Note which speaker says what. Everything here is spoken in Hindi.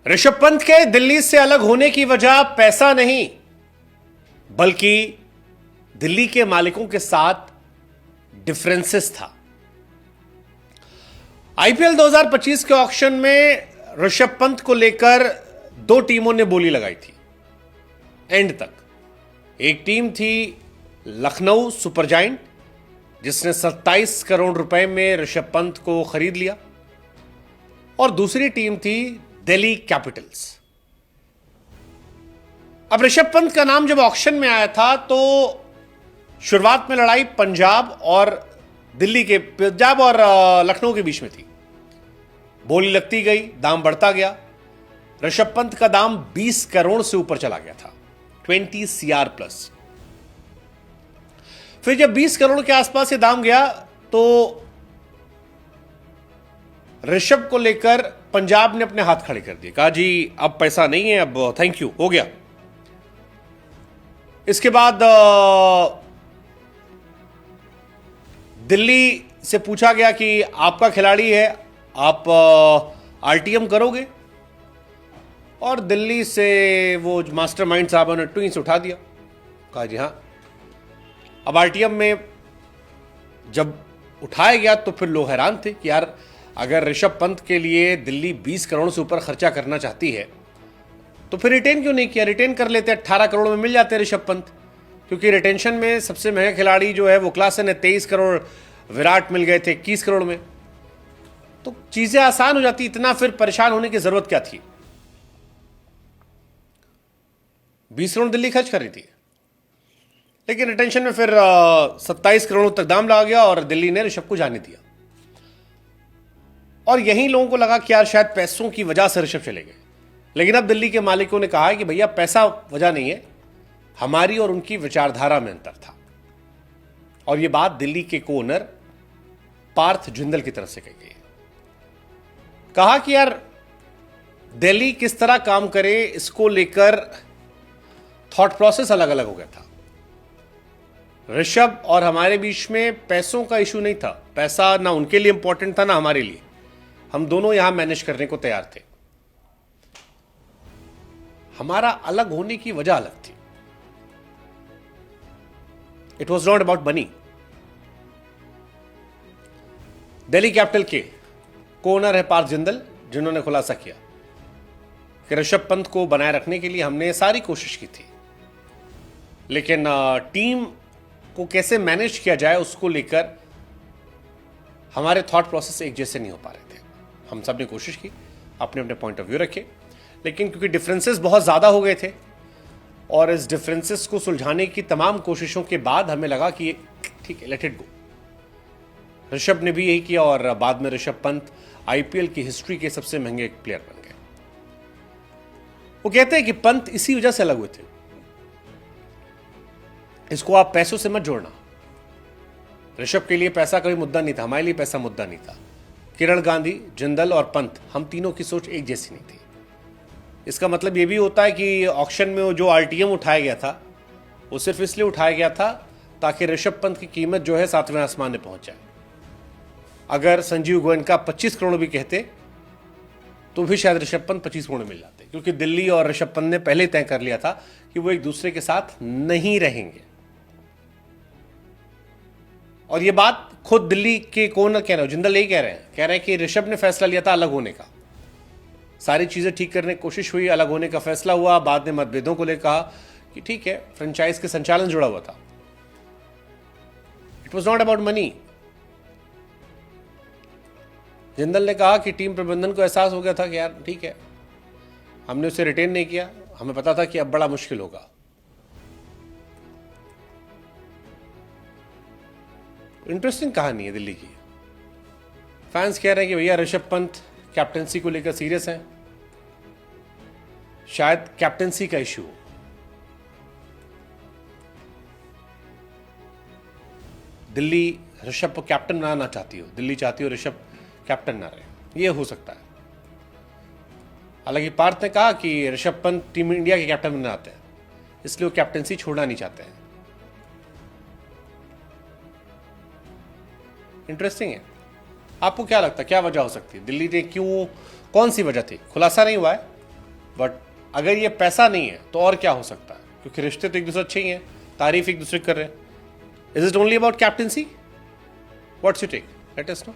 Speaker 1: ऋषभ पंत के दिल्ली से अलग होने की वजह पैसा नहीं, बल्कि दिल्ली के मालिकों के साथ डिफरेंसेस था। आईपीएल 2025 के ऑक्शन में ऋषभ पंत को लेकर दो टीमों ने बोली लगाई थी एंड तक। एक टीम थी लखनऊ सुपर जायंट, जिसने 27 करोड़ रुपए में ऋषभ पंत को खरीद लिया, और दूसरी टीम थी दिल्ली कैपिटल्स। अब ऋषभ पंत का नाम जब ऑक्शन में आया था तो शुरुआत में लड़ाई पंजाब और लखनऊ के बीच में थी। बोली लगती गई, दाम बढ़ता गया। ऋषभ पंत का दाम 20 करोड़ से ऊपर चला गया था, 20 CR प्लस। फिर जब 20 करोड़ के आसपास ये दाम गया तो ऋषभ को लेकर पंजाब ने अपने हाथ खड़े कर दिए, कहा जी अब पैसा नहीं है, अब थैंक यू, हो गया। इसके बाद दिल्ली से पूछा गया कि आपका खिलाड़ी है, आप आरटीएम करोगे? और दिल्ली से वो मास्टरमाइंड साहब ने ट्वीट से उठा दिया, कहा जी हां। अब आरटीएम में जब उठाया गया तो फिर लोग हैरान थे कि यार अगर ऋषभ पंत के लिए दिल्ली 20 करोड़ से ऊपर खर्चा करना चाहती है तो फिर रिटेन क्यों नहीं किया? रिटेन कर लेते, 18 करोड़ में मिल जाते ऋषभ पंत, क्योंकि रिटेंशन में सबसे महंगा खिलाड़ी जो है वो क्लासन है, 23 करोड़, विराट मिल गए थे 21 करोड़ में, तो चीजें आसान हो जाती। इतना फिर परेशान होने की जरूरत क्या थी? 20 करोड़ दिल्ली खर्च कर रही थी, लेकिन रिटेंशन में फिर 27 करोड़ तक दाम लगा गया और दिल्ली ने ऋषभ को जाने दिया। और यहीं लोगों को लगा कि यार शायद पैसों की वजह से ऋषभ चले गए, लेकिन अब दिल्ली के मालिकों ने कहा है कि भैया पैसा वजह नहीं है, हमारी और उनकी विचारधारा में अंतर था। और यह बात दिल्ली के कोनर पार्थ जिंदल की तरफ से कही गई। कहा कि यार दिल्ली किस तरह काम करे, इसको लेकर थॉट प्रोसेस अलग अलग हो गया था। ऋषभ और हमारे बीच में पैसों का इशू नहीं था, पैसा ना उनके लिए इंपॉर्टेंट था ना हमारे लिए, हम दोनों यहां मैनेज करने को तैयार थे। हमारा अलग होने की वजह अलग थी। It was not about money. Delhi capital के कोनर है पार्थ जिंदल, जिन्होंने खुलासा किया कि ऋषभ पंत को बनाए रखने के लिए हमने सारी कोशिश की थी, लेकिन टीम को कैसे मैनेज किया जाए उसको लेकर हमारे थॉट प्रोसेस एक जैसे नहीं हो पा रहे थे। हम सब ने कोशिश की, अपने अपने पॉइंट ऑफ व्यू रखे, लेकिन क्योंकि डिफरेंसेस बहुत ज़्यादा हो गए थे और इस डिफरेंसेस को सुलझाने की तमाम कोशिशों के बाद हमें लगा कि ठीक है, लेट इट गो। ऋषभ ने भी यही किया और बाद में ऋषभ पंत आईपीएल की हिस्ट्री के सबसे महंगे प्लेयर बन गए। वो कहते हैं कि पंत इसी वजह से अलग हुए थे। इसको आप पैसों से मत जोड़ना। ऋषभ के लिए पैसा कोई मुद्दा नहीं था, हमारे लिए पैसा मुद्दा नहीं था। किरण गांधी, जिंदल और पंत, हम तीनों की सोच एक जैसी नहीं थी। इसका मतलब यह भी होता है कि ऑक्शन में जो आरटीएम उठाया गया था वो सिर्फ इसलिए उठाया गया था ताकि ऋषभ पंत की कीमत जो है 7वें आसमान में पहुंच जाए। अगर संजीव गोयनका 25 करोड़ भी कहते तो भी शायद ऋषभ पंत 25 करोड़ मिल जाते, क्योंकि दिल्ली और ऋषभ पंत ने पहले तय कर लिया था कि वो एक दूसरे के साथ नहीं रहेंगे। और ये बात खुद दिल्ली के कोनर कह रहे हो, जिंदल यही कह रहे हैं कि ऋषभ ने फैसला लिया था अलग होने का। सारी चीजें ठीक करने की कोशिश हुई, अलग होने का फैसला हुआ, बाद में मतभेदों को लेकर कहा कि ठीक है, फ्रेंचाइज के संचालन जुड़ा हुआ था। It was not about money. Jindal ने कहा कि टीम प्रबंधन को एहसास हो गया था कि यार ठीक है, हमने उसे रिटेन नहीं किया, हमें पता था कि अब बड़ा मुश्किल होगा। इंटरेस्टिंग कहानी है दिल्ली की। फैंस कह रहे हैं कि भैया ऋषभ पंत कैप्टेंसी को लेकर सीरियस हैं, शायद कैप्टेंसी का इशू हो। दिल्ली ऋषभ को कैप्टन बनाना चाहती हो, दिल्ली चाहती हो ऋषभ कैप्टन ना रहे, यह हो सकता है। हालांकि पार्थ ने कहा कि ऋषभ पंत टीम इंडिया के कैप्टन बनना चाहते हैं, इसलिए वो कैप्टेंसी छोड़ना नहीं चाहते हैं। इंटरेस्टिंग है। आपको क्या लगता है क्या वजह हो सकती है? दिल्ली ने क्यों, कौन सी वजह थी? खुलासा नहीं हुआ है, बट अगर ये पैसा नहीं है तो और क्या हो सकता है, क्योंकि रिश्ते तो एक दूसरे अच्छे ही हैं, तारीफ एक दूसरे कर रहे हैं. Is it only about captaincy? What's you take? Let us no.